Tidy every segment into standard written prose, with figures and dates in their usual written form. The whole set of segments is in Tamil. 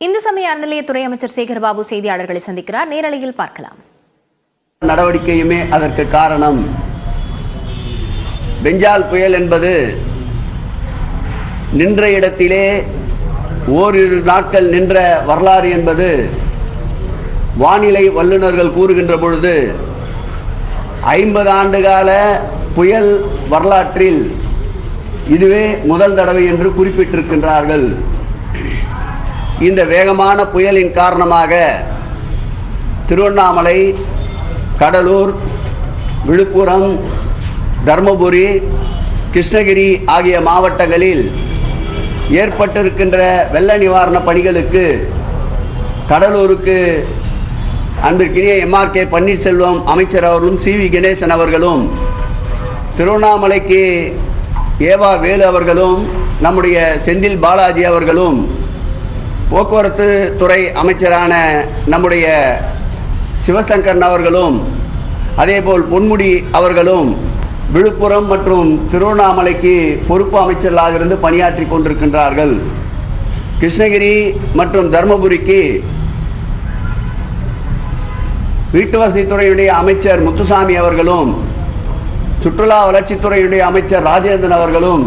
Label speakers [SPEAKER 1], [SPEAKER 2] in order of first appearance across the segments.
[SPEAKER 1] இந்து சமய அறநிலையத்துறை அமைச்சர் சேகர்பாபு செய்தியாளர்களை சந்திக்கிறார். நேரலையில் பார்க்கலாம்.
[SPEAKER 2] நடவடிக்கையுமே அதற்கு காரணம். பெஞ்சால் புயல் என்பது நின்ற இடத்திலே ஓரிரு நாட்கள் நின்ற வரலாறு என்பது வானிலை வல்லுநர்கள் கூறுகின்ற பொழுது 50 ஆண்டுகால புயல் வரலாற்றில் இதுவே முதல் தடவை என்று குறிப்பிட்டிருக்கின்றார்கள். இந்த வேகமான புயலின் காரணமாக திருவண்ணாமலை, கடலூர், விழுப்புரம், தர்மபுரி, கிருஷ்ணகிரி ஆகிய மாவட்டங்களில் ஏற்பட்டிருக்கின்ற வெள்ள நிவாரண பணிகளுக்கு கடலூருக்கு அன்பிற்கினிய MRK பன்னீர்செல்வம் அமைச்சர் அவர்களும் CV கணேசன் அவர்களும், திருவண்ணாமலைக்கு ஏவா வேலு அவர்களும், நம்முடைய செந்தில் பாலாஜி அவர்களும், போக்குவரத்து துறை அமைச்சரான நம்முடைய சிவசங்கரன் அவர்களும், அதேபோல் பொன்முடி அவர்களும் விழுப்புரம் மற்றும் திருவண்ணாமலைக்கு பொறுப்பு அமைச்சர்களாக இருந்து பணியாற்றி கொண்டிருக்கின்றார்கள். கிருஷ்ணகிரி மற்றும் தர்மபுரிக்கு வீட்டுவசதித்துறையுடைய அமைச்சர் முத்துசாமி அவர்களும், சுற்றுலா வளர்ச்சித்துறையுடைய அமைச்சர் ராஜேந்திரன் அவர்களும்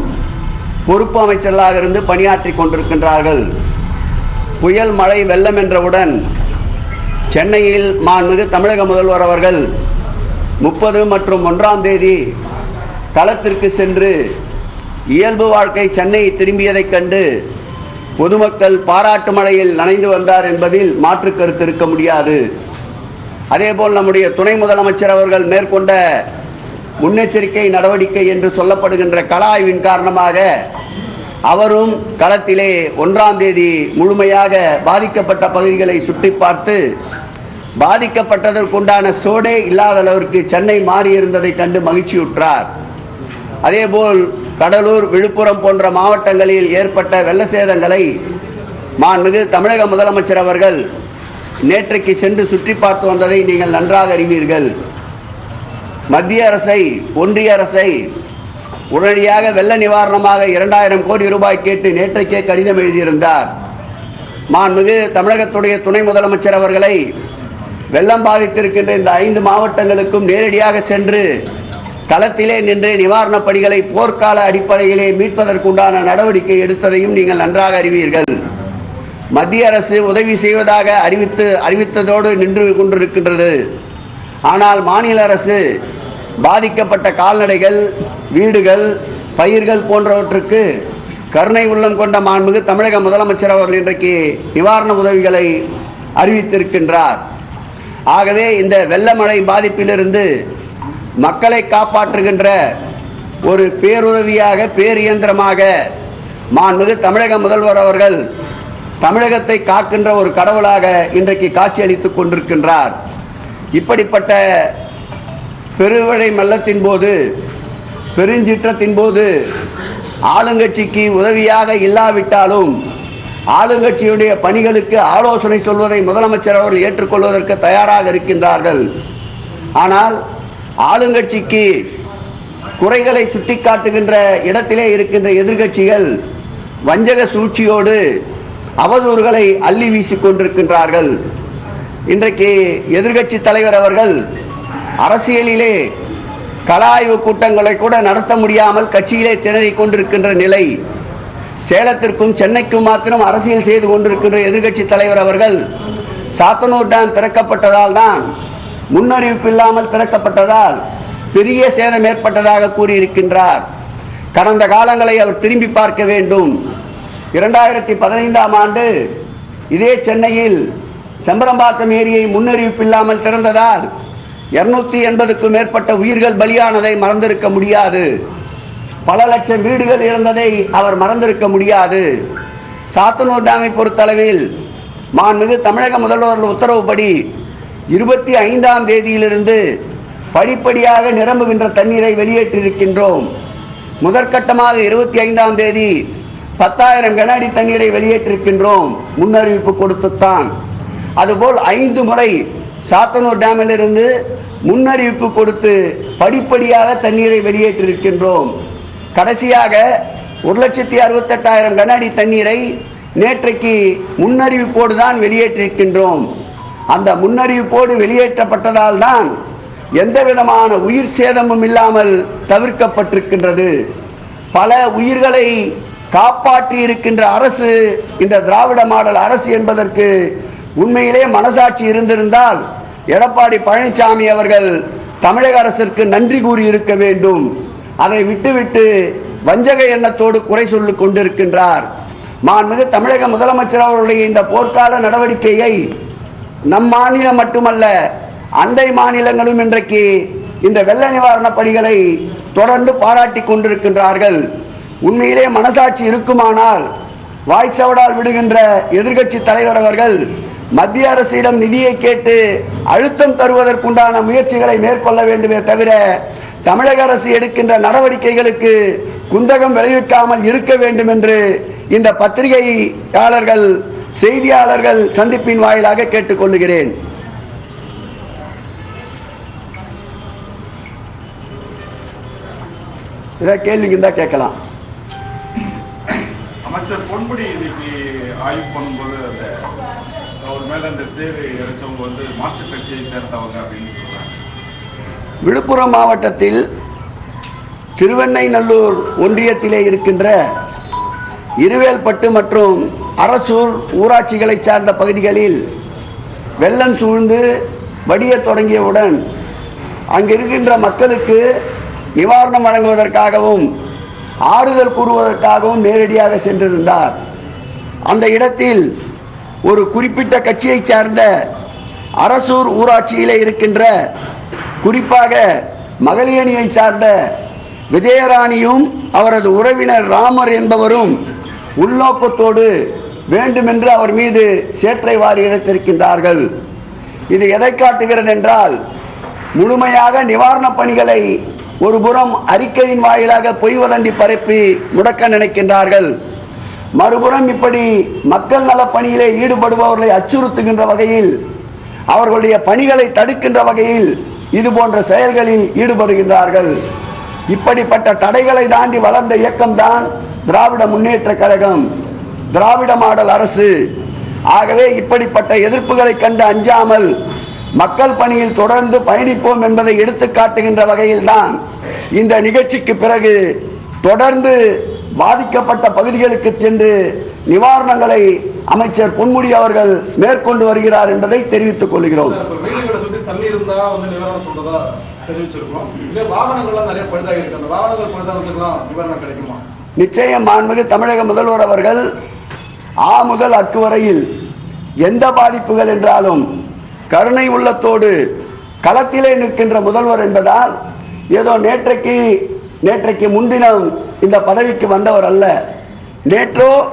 [SPEAKER 2] பொறுப்பு அமைச்சர்களாக இருந்து பணியாற்றி கொண்டிருக்கின்றார்கள். புயல் மழை வெள்ளம் என்றவுடன் சென்னையில் மாண்புமிகு தமிழக முதல்வர் அவர்கள் 30 மற்றும் 1ஆம் தேதி களத்திற்கு சென்று இயல்பு வாழ்க்கை சென்னை திரும்பியதைக் கண்டு பொதுமக்கள் பாராட்டு மழையில் நனைந்து வந்தார் என்பதில் மாற்று கருத்து இருக்க முடியாது. அதேபோல் நம்முடைய துணை முதலமைச்சர் அவர்கள் மேற்கொண்ட முன்னெச்சரிக்கை நடவடிக்கை என்று சொல்லப்படுகின்ற கள ஆய்வின் காரணமாக அவரும் களத்திலே 1ஆம் தேதி முழுமையாக பாதிக்கப்பட்ட பகுதிகளை சுற்றி பார்த்து பாதிக்கப்பட்டதற்குண்டான சோடே இல்லாத அளவிற்கு சென்னை மாறியிருந்ததை கண்டு மகிழ்ச்சியுற்றார். அதேபோல் கடலூர், விழுப்புரம் போன்ற மாவட்டங்களில் ஏற்பட்ட வெள்ள சேதங்களை மாண்புமிகு தமிழக முதலமைச்சர் அவர்கள் நேற்றைக்கு சென்று சுற்றி பார்த்து வந்ததை நீங்கள் நன்றாக அறிவீர்கள். மத்திய அரசை, ஒன்றிய அரசை உடனடியாக வெள்ள நிவாரணமாக 2000 கோடி ரூபாய் கேட்டு நேற்றைக்கே கடிதம் எழுதியிருந்தார். மாண்புமிகு தமிழகத்துடைய துணை முதலமைச்சர் அவர்களை வெள்ளம் பாதித்திருக்கின்ற இந்த 5 மாவட்டங்களுக்கும் நேரடியாக சென்று களத்திலே நின்று நிவாரணப் பணிகளை போர்க்கால அடிப்படையிலே மீட்பதற்குண்டான நடவடிக்கை எடுத்ததையும் நீங்கள் நன்றாக அறிவீர்கள். மத்திய அரசு உதவி செய்வதாக அறிவித்ததோடு நின்று கொண்டிருக்கின்றது. ஆனால் மாநில அரசு பாதிக்கப்பட்ட கால்நடைகள், வீடுகள், பயிர்கள் போன்றவற்றுக்கு கருணை உள்ளம் கொண்ட மாண்புமிகு தமிழக முதலமைச்சர் அவர்கள் இன்றைக்கு நிவாரண உதவிகளை அறிவித்திருக்கின்றார். ஆகவே இந்த வெள்ள மழை பாதிப்பிலிருந்து மக்களை காப்பாற்றுகின்ற ஒரு பேருதவியாக, பேரியந்திரமாக மாண்புமிகு தமிழக முதல்வர் அவர்கள் தமிழகத்தை காக்கின்ற ஒரு கடவுளாக இன்றைக்கு காட்சியளித்துக் கொண்டிருக்கின்றார். இப்படிப்பட்ட பெருமழை வெள்ளத்தின் போது, பெருஞ்சிற்றத்தின் போது ஆளுங்கட்சிக்கு உதவியாக இல்லாவிட்டாலும் ஆளுங்கட்சியுடைய பணிகளுக்கு ஆலோசனை சொல்வதை முதலமைச்சர் அவர்கள் ஏற்றுக்கொள்வதற்கு தயாராக இருக்கின்றார்கள். ஆனால் ஆளுங்கட்சிக்கு குறைகளை சுட்டிக்காட்டுகின்ற இடத்திலே இருக்கின்ற எதிர்கட்சிகள் வஞ்சக சூழ்ச்சியோடு அவதூறுகளை அள்ளி வீசிக் கொண்டிருக்கின்றார்கள். இன்றைக்கு எதிர்கட்சி தலைவர் அவர்கள் அரசியலிலே கள ஆய்வு கூட்டங்களை கூட நடத்த முடியாமல் கட்சியிலே திணறிக் கொண்டிருக்கின்ற நிலை. சேலத்திற்கும் சென்னைக்கும் மாத்திரம் அரசியல் செய்து கொண்டிருக்கின்ற எதிர்கட்சி தலைவர் அவர்கள் சாத்தனூர் டேம் திறக்கப்பட்டதால் தான், முன்னறிவிப்பு இல்லாமல் திறக்கப்பட்டதால் பெரிய சேதம் ஏற்பட்டதாக கூறியிருக்கின்றார். கடந்த காலங்களை அவர் திரும்பி பார்க்க வேண்டும். 2015ஆம் ஆண்டு இதே சென்னையில் செம்பரம்பாக்கம் ஏரியை முன்னறிவிப்பு இல்லாமல் திறந்ததால் 280க்கும் மேற்பட்ட உயிர்கள் பலியானதை மறந்திருக்க முடியாது. பல லட்சம் வீடுகள் இழந்ததை அவர் மறந்திருக்க முடியாது. சாத்தனூர் டேமை பொறுத்தளவில் மாண்புமிகு தமிழக முதல்வர்கள் உத்தரவுப்படி 25ஆம் தேதியிலிருந்து படிப்படியாக நிரம்புகின்ற தண்ணீரை வெளியேற்றிருக்கின்றோம். முதற்கட்டமாக 25ஆம் தேதி 10,000 கன அடி தண்ணீரை வெளியேற்றிருக்கின்றோம், முன்னறிவிப்பு கொடுத்துத்தான். அதுபோல் 5 முறை சாத்தனூர் டேமிலிருந்து முன்னறிவிப்பு கொடுத்து படிப்படியாக தண்ணீரை வெளியேற்றிருக்கின்றோம். கடைசியாக 1,68,000 கன அடி தண்ணீரை நேற்றைக்கு முன்னறிவிப்போடு தான் வெளியேற்றிருக்கின்றோம். அந்த முன்னறிவிப்போடு வெளியேற்றப்பட்டதால் தான் எந்த விதமான உயிர் சேதமும் இல்லாமல் தவிர்க்கப்பட்டிருக்கின்றது. பல உயிர்களை காப்பாற்றி இருக்கின்ற அரசு இந்த திராவிட மாடல் அரசு என்பதற்கு உண்மையிலே மனசாட்சி இருந்திருந்தால் எடப்பாடி பழனிசாமி அவர்கள் தமிழக அரசிற்கு நன்றி கூறி இருக்க வேண்டும். அதை விட்டுவிட்டு வஞ்சக எண்ணத்தோடு குறை சொல்லிக் கொண்டிருக்கின்றார். மாண்புமிகு தமிழக முதலமைச்சர் அவருடைய இந்த போர்க்கால நடவடிக்கையை நம் மாநிலம் மட்டுமல்ல, அண்டை மாநிலங்களும் இன்றைக்கு இந்த வெள்ள நிவாரண பணிகளை தொடர்ந்து பாராட்டி கொண்டிருக்கின்றார்கள். உண்மையிலே மனசாட்சி இருக்குமானால் வாய்ச்சவடால் விடுகின்ற எதிர்க்கட்சி தலைவர் அவர்கள் மத்திய அரசிடம் நிதியை கேட்டு அழுத்தம் தருவதற்குண்டான முயற்சிகளை மேற்கொள்ள வேண்டுமே தவிர தமிழக அரசு எடுக்கின்ற நடவடிக்கைகளுக்கு குந்தகம் விளைவிக்காமல் இருக்க வேண்டும் என்று இந்த பத்திரிகையாளர்கள் செய்தியாளர்கள் சந்திப்பின் வாயிலாக கேட்டுக்கொள்கிறேன். கேள்விக்கு தான் கேட்கலாம்.
[SPEAKER 3] அமைச்சர் பொன்முடி இன்னைக்கு ஆய்வு பண்ணும்போது அவர் மேல அந்த தேர் இறைச்சவங்க மாற்றுக் கட்சியை சேர்ந்தவங்க அப்படின்னு சொல்றாங்க.
[SPEAKER 2] விழுப்புரம் மாவட்டத்தில் திருவெண்ணைநல்லூர் ஒன்றியத்திலே இருக்கின்ற இருவேல்பட்டு மற்றும் அரசூர் ஊராட்சிகளை சார்ந்த பகுதிகளில் வெள்ளம் சூழ்ந்து வடிய தொடங்கியவுடன் அங்கிருக்கின்ற மக்களுக்கு நிவாரணம் வழங்குவதற்காகவும் ஆறுதல் கூறுவதற்காகவும் நேரடியாக சென்றிருந்தார். அந்த இடத்தில் ஒரு குறிப்பிட்ட கட்சியை சார்ந்த அரசூர் ஊராட்சியிலே இருக்கின்ற குறிப்பாக மகளிரணியை சார்ந்த விஜயராணியும் அவரது உறவினர் ராமர் என்பவரும் உள்நோக்கத்தோடு வேண்டுமென்று அவர் மீது சேற்றை வாரி இறைத்திருக்கின்றார்கள். இது எதை காட்டுகிறது என்றால், முழுமையாக நிவாரணப் பணிகளை ஒருபுறம் அறிக்கையின் வாயிலாக பொய் வதந்தி பரப்பி முடக்க நினைக்கின்றார்கள். மறுபுறம் இப்படி மக்கள் நல பணியிலே ஈடுபடுபவர்களை அச்சுறுத்துகின்ற வகையில், அவர்களுடைய பணிகளை தடுக்கின்ற வகையில் இது போன்ற செயல்களில் ஈடுபடுகின்றார்கள். இப்படிப்பட்ட தடைகளை தாண்டி வளர்ந்த இயக்கம்தான் திராவிட முன்னேற்ற கழகம், திராவிட மாடல் அரசு. ஆகவே இப்படிப்பட்ட எதிர்ப்புகளை கண்டு அஞ்சாமல் மக்கள் பணியில் தொடர்ந்து பயணிப்போம் என்பதை எடுத்து காட்டுகின்ற வகையில் தான் இந்த நிகழ்ச்சிக்கு பிறகு தொடர்ந்து பாதிக்கப்பட்ட பகுதிகளுக்கு சென்று நிவாரணங்களை அமைச்சர் பொன்முடி அவர்கள் மேற்கொண்டு வருகிறார் என்பதை தெரிவித்துக் கொள்கிறோம். நிச்சயம் மாண்புமிகு தமிழக முதல்வர் அவர்கள் ஆ முதல் அக்கு வரையில் எந்த பாதிப்புகள் என்றாலும் கருணை உள்ளத்தோடு களத்திலே நிற்கின்ற முதல்வர் என்பதால் ஏதோ நேற்றைக்கு முன்தினம் இந்த பதவிக்கு வந்தவர் அல்ல.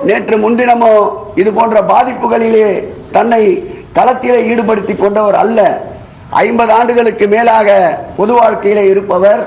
[SPEAKER 2] நேற்று முன்தினமோ இது போன்ற பாதிப்புகளிலே தன்னை களத்திலே ஈடுபடுத்திக் கொண்டவர் அல்ல. 50 ஆண்டுகளுக்கு மேலாக பொது வாழ்க்கையிலே இருப்பவர்.